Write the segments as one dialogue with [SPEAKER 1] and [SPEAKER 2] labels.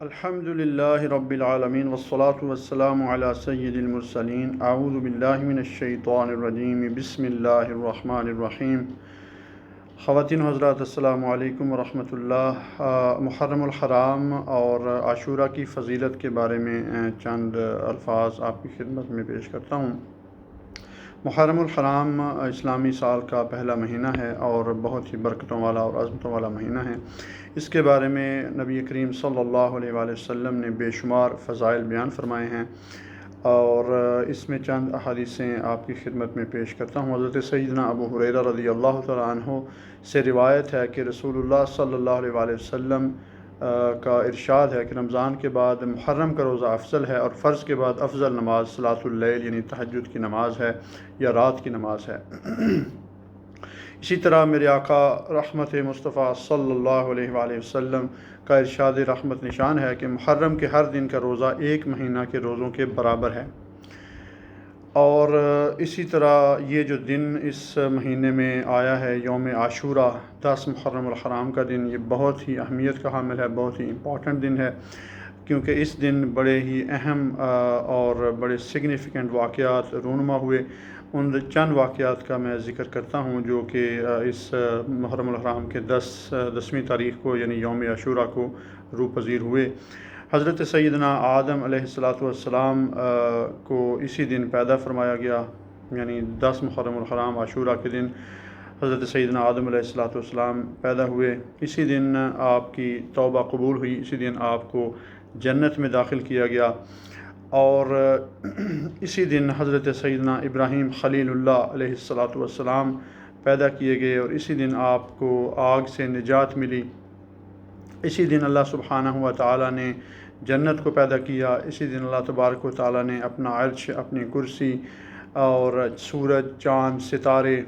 [SPEAKER 1] الحمد للہ رب العالمین والصلاة والسلام علی سید المرسلین اعوذ باللہ من الشیطان الرجیم بسم اللہ الرحمن الرحیم۔ خواتین حضرات السلام علیکم ورحمۃ اللہ۔ محرم الحرام اور عاشورہ کی فضیلت کے بارے میں چند الفاظ آپ کی خدمت میں پیش کرتا ہوں۔ محرم الحرام اسلامی سال کا پہلا مہینہ ہے اور بہت ہی برکتوں والا اور عظمتوں والا مہینہ ہے۔ اس کے بارے میں نبی کریم صلی اللہ علیہ وآلہ وسلم نے بے شمار فضائل بیان فرمائے ہیں اور اس میں چند احادیثیں آپ کی خدمت میں پیش کرتا ہوں۔ حضرت سیدنا ابو ہریرہ رضی اللہ تعالیٰ عنہ سے روایت ہے کہ رسول اللہ صلی اللہ علیہ وآلہ وسلم کا ارشاد ہے کہ رمضان کے بعد محرم کا روزہ افضل ہے اور فرض کے بعد افضل نماز صلاۃ اللیل یعنی تہجد کی نماز ہے یا رات کی نماز ہے۔ اسی طرح میرے آقا رحمت مصطفیٰ صلی اللہ علیہ وآلہ وسلم کا ارشاد رحمت نشان ہے کہ محرم کے ہر دن کا روزہ ایک مہینہ کے روزوں کے برابر ہے۔ اور اسی طرح یہ جو دن اس مہینے میں آیا ہے یوم عاشورہ 10 محرم الحرام کا دن، یہ بہت ہی اہمیت کا حامل ہے، بہت ہی امپورٹنٹ دن ہے، کیونکہ اس دن بڑے ہی اہم اور بڑے سگنیفیکنٹ واقعات رونما ہوئے۔ ان چند واقعات کا میں ذکر کرتا ہوں جو کہ اس محرم الحرام کے 10ویں تاریخ کو یعنی یوم عاشورہ کو روح پذیر ہوئے۔ حضرت سیدنا آدم علیہ السلام کو اسی دن پیدا فرمایا گیا، یعنی 10 محرم الحرام عاشورہ کے دن حضرت سیدنا آدم علیہ السلام پیدا ہوئے۔ اسی دن آپ کی توبہ قبول ہوئی، اسی دن آپ کو جنت میں داخل کیا گیا اور اسی دن حضرت سیدنا ابراہیم خلیل اللہ علیہ السلام پیدا کیے گئے اور اسی دن آپ کو آگ سے نجات ملی۔ اسی دن اللہ سبحانہ و تعالیٰ نے جنت کو پیدا کیا۔ اسی دن اللہ تبارک و تعالیٰ نے اپنا عرش، اپنی کرسی اور سورج، چاند، ستارے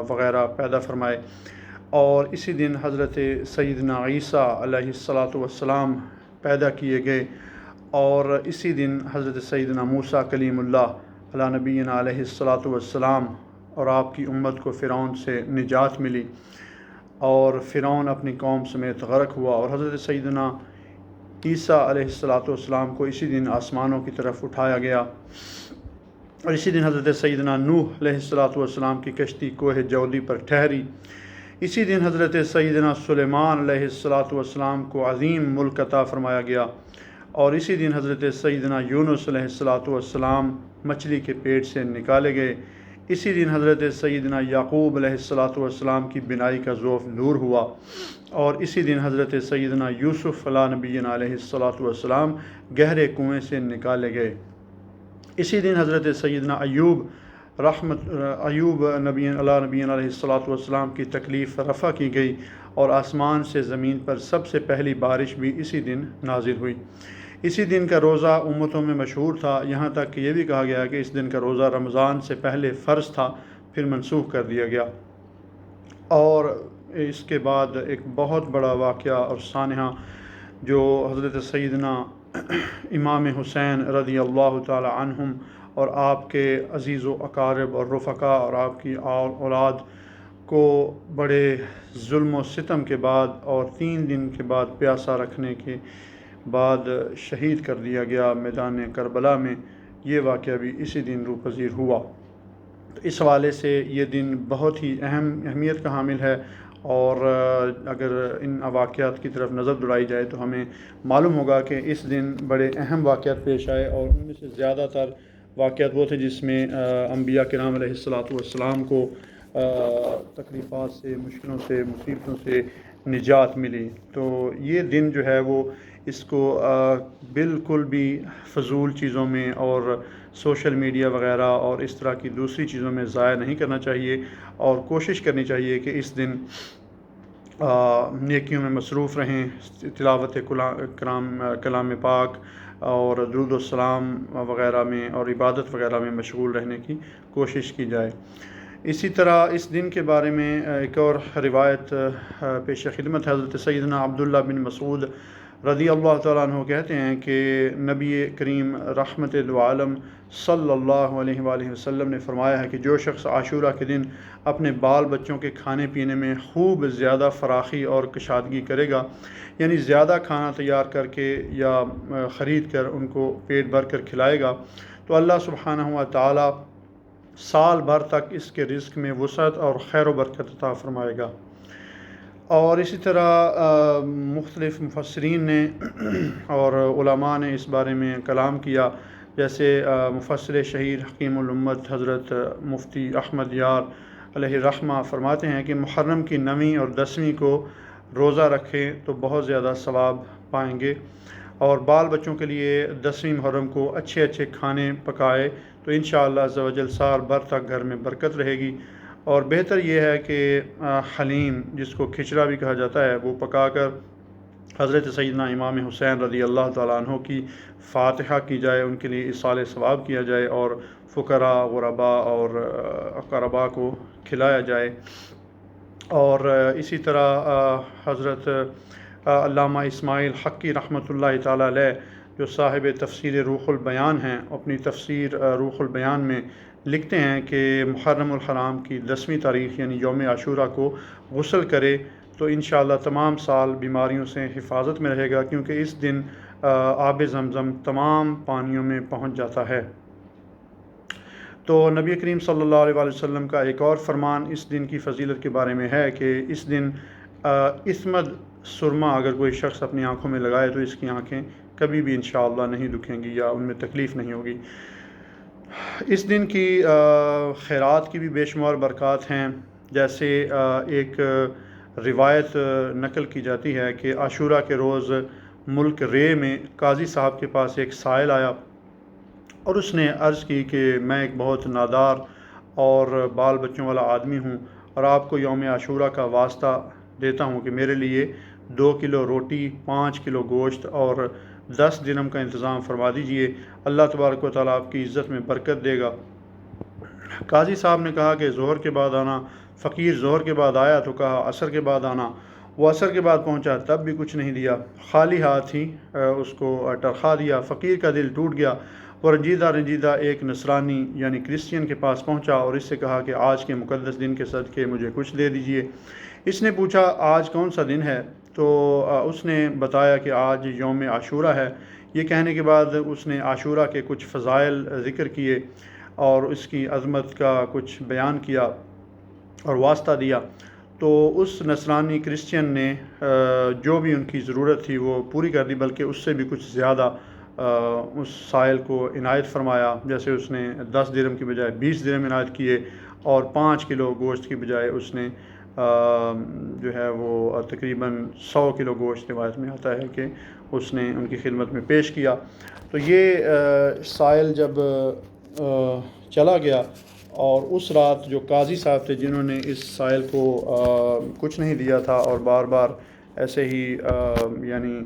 [SPEAKER 1] وغیرہ پیدا فرمائے۔ اور اسی دن حضرت سیدنا عیسیٰ علیہ السلام پیدا کیے گئے اور اسی دن حضرت سیدنا موسیٰ کلیم اللہ علی نبینا علیہ السلام اور آپ کی امت کو فرعون سے نجات ملی اور فرعون اپنی قوم سمیت غرق ہوا، اور حضرت سیدنا عیسیٰ علیہ السلام کو اسی دن آسمانوں کی طرف اٹھایا گیا، اور اسی دن حضرت سیدنا نوح علیہ السلام کی کشتی کوہ جودی پر ٹھہری۔ اسی دن حضرت سیدنا سلیمان علیہ السلام کو عظیم ملک عطا فرمایا گیا، اور اسی دن حضرت سیدنا یونس علیہ السلام مچھلی کے پیٹ سے نکالے گئے۔ اسی دن حضرت سیدنا یعقوب علیہ السلام کی بینائی کا ذوف نور ہوا، اور اسی دن حضرت سیدنا یوسف علیہ نبینا علیہ السلام گہرے کنویں سے نکالے گئے۔ اسی دن حضرت سیدنا ایوب نبی نبینا علیہ السلام کی تکلیف رفع کی گئی، اور آسمان سے زمین پر سب سے پہلی بارش بھی اسی دن نازل ہوئی۔ اسی دن کا روزہ امتوں میں مشہور تھا، یہاں تک کہ یہ بھی کہا گیا کہ اس دن کا روزہ رمضان سے پہلے فرض تھا، پھر منسوخ کر دیا گیا۔ اور اس کے بعد ایک بہت بڑا واقعہ اور سانحہ جو حضرت سیدنا امام حسین رضی اللہ تعالی عنہم اور آپ کے عزیز و اقارب اور رفقا اور آپ کی اولاد کو بڑے ظلم و ستم کے بعد اور 3 دن کے بعد پیاسا رکھنے کے بعد شہید کر دیا گیا میدان کربلا میں، یہ واقعہ بھی اسی دن روح پذیر ہوا۔ تو اس حوالے سے یہ دن بہت ہی اہمیت کا حامل ہے، اور اگر ان واقعات کی طرف نظر دوڑائی جائے تو ہمیں معلوم ہوگا کہ اس دن بڑے اہم واقعات پیش آئے، اور ان میں سے زیادہ تر واقعات وہ تھے جس میں انبیاء کرام علیہ السلام کو تکلیفات سے، مشکلوں سے، مصیبتوں سے نجات ملی۔ تو یہ دن جو ہے وہ اس کو بالکل بھی فضول چیزوں میں اور سوشل میڈیا وغیرہ اور اس طرح کی دوسری چیزوں میں ضائع نہیں کرنا چاہیے، اور کوشش کرنی چاہیے کہ اس دن نیکیوں میں مصروف رہیں، تلاوت کلام پاک اور درود السلام وغیرہ میں اور عبادت وغیرہ میں مشغول رہنے کی کوشش کی جائے۔ اسی طرح اس دن کے بارے میں ایک اور روایت پیش خدمت ہے۔ حضرت سیدنا عبداللہ بن مسعود رضی اللہ تعالیٰ عنہ کہتے ہیں کہ نبی کریم رحمت عالم صلی اللہ علیہ وآلہ وسلم نے فرمایا ہے کہ جو شخص عاشورہ کے دن اپنے بال بچوں کے کھانے پینے میں خوب زیادہ فراخی اور کشادگی کرے گا، یعنی زیادہ کھانا تیار کر کے یا خرید کر ان کو پیٹ بھر کر کھلائے گا، تو اللہ سبحانہ و تعالیٰ سال بھر تک اس کے رزق میں وسعت اور خیر و برکت عطا فرمائے گا۔ اور اسی طرح مختلف مفسرین نے اور علماء نے اس بارے میں کلام کیا، جیسے مفسر شہیر حکیم الامت حضرت مفتی احمد یار علیہ الرحمہ فرماتے ہیں کہ محرم کی 9ویں اور 10ویں کو روزہ رکھیں تو بہت زیادہ ثواب پائیں گے، اور بال بچوں کے لیے 10ویں محرم کو اچھے اچھے کھانے پکائے تو انشاءاللہ عز و جل سال بھر تک گھر میں برکت رہے گی۔ اور بہتر یہ ہے کہ حلیم، جس کو کھچڑا بھی کہا جاتا ہے، وہ پکا کر حضرت سیدنا امام حسین رضی اللہ تعالیٰ عنہ کی فاتحہ کی جائے، ان کے لیے ایصال ثواب کیا جائے اور فقراء غرباء اور اقرباء کو کھلایا جائے۔ اور اسی طرح حضرت علامہ اسماعیل حقی رحمۃ اللہ تعالیٰ علیہ، جو صاحب تفسیر روح البیان ہیں، اپنی تفسیر روح البیان میں لکھتے ہیں کہ محرم الحرام کی 10ویں تاریخ یعنی یوم عاشورہ کو غسل کرے تو انشاءاللہ تمام سال بیماریوں سے حفاظت میں رہے گا، کیونکہ اس دن آب زمزم تمام پانیوں میں پہنچ جاتا ہے۔ تو نبی کریم صلی اللہ علیہ وآلہ وسلم کا ایک اور فرمان اس دن کی فضیلت کے بارے میں ہے کہ اس دن اسمد سرما اگر کوئی شخص اپنی آنکھوں میں لگائے تو اس کی آنکھیں کبھی بھی انشاءاللہ نہیں دکھیں گی یا ان میں تکلیف نہیں ہوگی۔ اس دن کی خیرات کی بھی بے شمار برکات ہیں، جیسے ایک روایت نقل کی جاتی ہے کہ عاشورہ کے روز ملک رے میں قاضی صاحب کے پاس ایک سائل آیا اور اس نے عرض کی کہ میں ایک بہت نادار اور بال بچوں والا آدمی ہوں اور آپ کو یوم عاشورہ کا واسطہ دیتا ہوں کہ میرے لیے 2 کلو روٹی، 5 کلو گوشت اور 10 درہم کا انتظام فرما دیجئے، اللہ تبارک و تعالیٰ آپ کی عزت میں برکت دے گا۔ قاضی صاحب نے کہا کہ ظہر کے بعد آنا۔ فقیر ظہر کے بعد آیا تو کہا عصر کے بعد آنا۔ وہ عصر کے بعد پہنچا تب بھی کچھ نہیں دیا، خالی ہاتھ ہی اس کو ٹرخا دیا۔ فقیر کا دل ٹوٹ گیا، وہ رنجیدہ ایک نصرانی یعنی کرسچین کے پاس پہنچا اور اس سے کہا کہ آج کے مقدس دن کے صدقے مجھے کچھ دے دیجئے۔ اس نے پوچھا آج کون سا دن ہے؟ تو اس نے بتایا کہ آج یوم عاشورہ ہے۔ یہ کہنے کے بعد اس نے عاشورہ کے کچھ فضائل ذکر کیے اور اس کی عظمت کا کچھ بیان کیا اور واسطہ دیا۔ تو اس نصرانی کرسچین نے جو بھی ان کی ضرورت تھی وہ پوری کر دی، بلکہ اس سے بھی کچھ زیادہ اس سائل کو عنایت فرمایا، جیسے اس نے 10 درہم کی بجائے 20 درہم عنایت کیے اور 5 کلو گوشت کی بجائے اس نے جو ہے وہ تقریباً 100 کلو گوشت روایت میں آتا ہے کہ اس نے ان کی خدمت میں پیش کیا۔ تو یہ سائل جب چلا گیا اور اس رات جو قاضی صاحب تھے جنہوں نے اس سائل کو کچھ نہیں دیا تھا اور بار بار ایسے ہی یعنی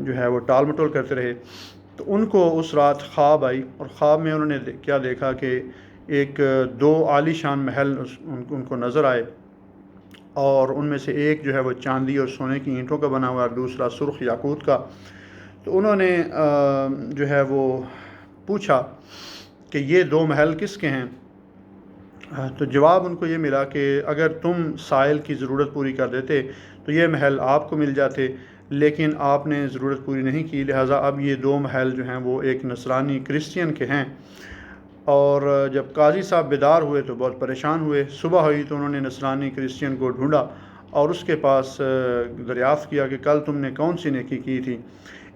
[SPEAKER 1] جو ہے وہ ٹال مٹول کرتے رہے، تو ان کو اس رات خواب آئی اور خواب میں انہوں نے کیا دیکھا کہ ایک 2 عالی شان محل ان کو نظر آئے، اور ان میں سے ایک جو ہے وہ چاندی اور سونے کی اینٹوں کا بنا ہوا اور دوسرا سرخ یاقوت کا۔ تو انہوں نے جو ہے وہ پوچھا کہ یہ 2 محل کس کے ہیں؟ تو جواب ان کو یہ ملا کہ اگر تم سائل کی ضرورت پوری کر دیتے تو یہ محل آپ کو مل جاتے، لیکن آپ نے ضرورت پوری نہیں کی، لہٰذا اب یہ 2 محل جو ہیں وہ ایک نصرانی کرسچین کے ہیں۔ اور جب قاضی صاحب بیدار ہوئے تو بہت پریشان ہوئے۔ صبح ہوئی تو انہوں نے نصرانی کرسچین کو ڈھونڈا اور اس کے پاس دریافت کیا کہ کل تم نے کون سی نیکی کی تھی؟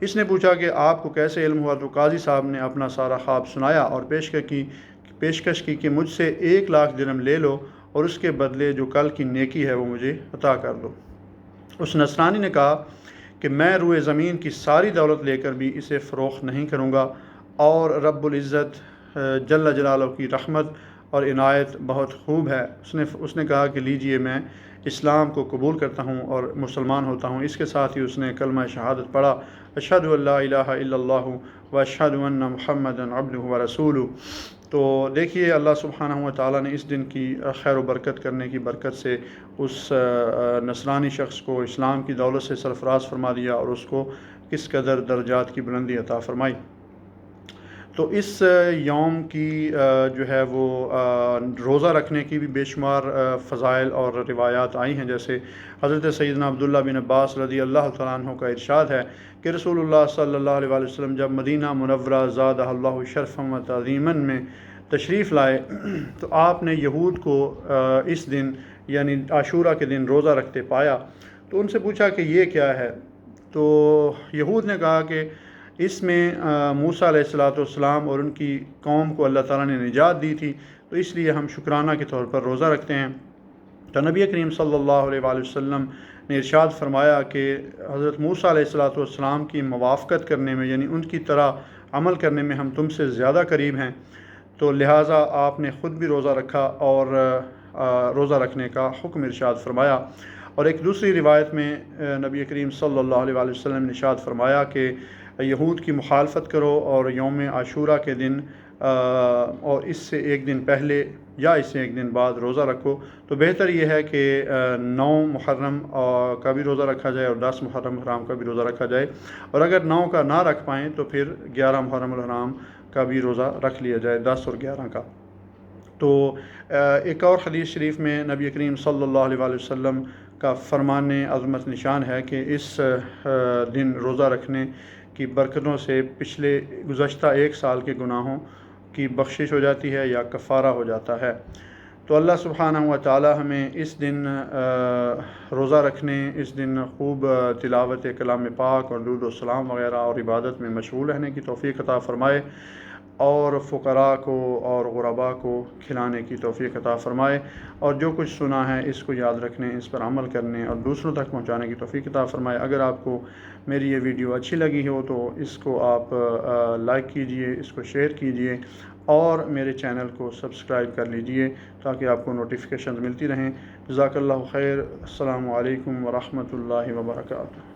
[SPEAKER 1] اس نے پوچھا کہ آپ کو کیسے علم ہوا؟ تو قاضی صاحب نے اپنا سارا خواب سنایا اور پیشکش کی کہ مجھ سے 1 لاکھ درہم لے لو اور اس کے بدلے جو کل کی نیکی ہے وہ مجھے عطا کر دو۔ اس نصرانی نے کہا کہ میں روئے زمین کی ساری دولت لے کر بھی اسے فروخت نہیں کروں گا، اور رب العزت جل جلالہ کی رحمت اور عنایت بہت خوب ہے۔ اس نے کہا کہ لیجئے میں اسلام کو قبول کرتا ہوں اور مسلمان ہوتا ہوں۔ اس کے ساتھ ہی اس نے کلمہ شہادت پڑھا، اشہد ان لا الہ الا اللہ و اشہد ان محمدا عبدہ و رسولہ۔ تو دیکھیے اللہ سبحانہ و تعالیٰ نے اس دن کی خیر و برکت کرنے کی برکت سے اس نصرانی شخص کو اسلام کی دولت سے سرفراز فرما دیا اور اس کو کس قدر درجات کی بلندی عطا فرمائی۔ تو اس یوم کی جو ہے وہ روزہ رکھنے کی بھی بے شمار فضائل اور روایات آئی ہیں، جیسے حضرت سیدنا عبداللہ بن عباس رضی اللہ تعالیٰ عنہ کا ارشاد ہے کہ رسول اللہ صلی اللہ علیہ وسلم جب مدینہ منورہ زادہ اللہ شرفا و تعظیما میں تشریف لائے تو آپ نے یہود کو اس دن یعنی عاشورہ کے دن روزہ رکھتے پایا، تو ان سے پوچھا کہ یہ کیا ہے؟ تو یہود نے کہا کہ اس میں موسیٰ علیہ السلام اور ان کی قوم کو اللہ تعالیٰ نے نجات دی تھی، تو اس لیے ہم شکرانہ کے طور پر روزہ رکھتے ہیں۔ تو نبی کریم صلی اللہ علیہ وآلہ وسلم نے ارشاد فرمایا کہ حضرت موسیٰ علیہ السلام کی موافقت کرنے میں یعنی ان کی طرح عمل کرنے میں ہم تم سے زیادہ قریب ہیں، تو لہٰذا آپ نے خود بھی روزہ رکھا اور روزہ رکھنے کا حکم ارشاد فرمایا۔ اور ایک دوسری روایت میں نبی کریم صلی اللہ علیہ وآلہ وسلم نے ارشاد فرمایا کہ یہود کی مخالفت کرو اور یوم عاشورہ کے دن اور اس سے ایک دن پہلے یا اس سے ایک دن بعد روزہ رکھو، تو بہتر یہ ہے کہ 9 محرم کا بھی روزہ رکھا جائے اور 10 محرم الحرام کا بھی روزہ رکھا جائے، اور اگر 9 کا نہ رکھ پائیں تو پھر 11 محرم الحرام کا بھی روزہ رکھ لیا جائے، 10 اور 11 کا۔ تو ایک اور حدیث شریف میں نبی کریم صلی اللہ علیہ وآلہ وسلم کا فرمان عظمت نشان ہے کہ اس دن روزہ رکھنے کی برکتوں سے پچھلے گزشتہ 1 سال کے گناہوں کی بخشش ہو جاتی ہے یا کفارہ ہو جاتا ہے۔ تو اللہ سبحانہ و تعالی ہمیں اس دن روزہ رکھنے، اس دن خوب تلاوت کلام پاک اور درود و سلام وغیرہ اور عبادت میں مشغول رہنے کی توفیق عطا فرمائے، اور فقراء کو اور غرباء کو کھلانے کی توفیق عطا فرمائے، اور جو کچھ سنا ہے اس کو یاد رکھنے، اس پر عمل کرنے اور دوسروں تک پہنچانے کی توفیق عطا فرمائے۔ اگر آپ کو میری یہ ویڈیو اچھی لگی ہو تو اس کو آپ لائک کیجئے، اس کو شیئر کیجئے اور میرے چینل کو سبسکرائب کر لیجئے تاکہ آپ کو نوٹیفیکیشنز ملتی رہیں۔ جزاک اللہ خیر۔ السلام علیکم ورحمۃ اللہ وبرکاتہ۔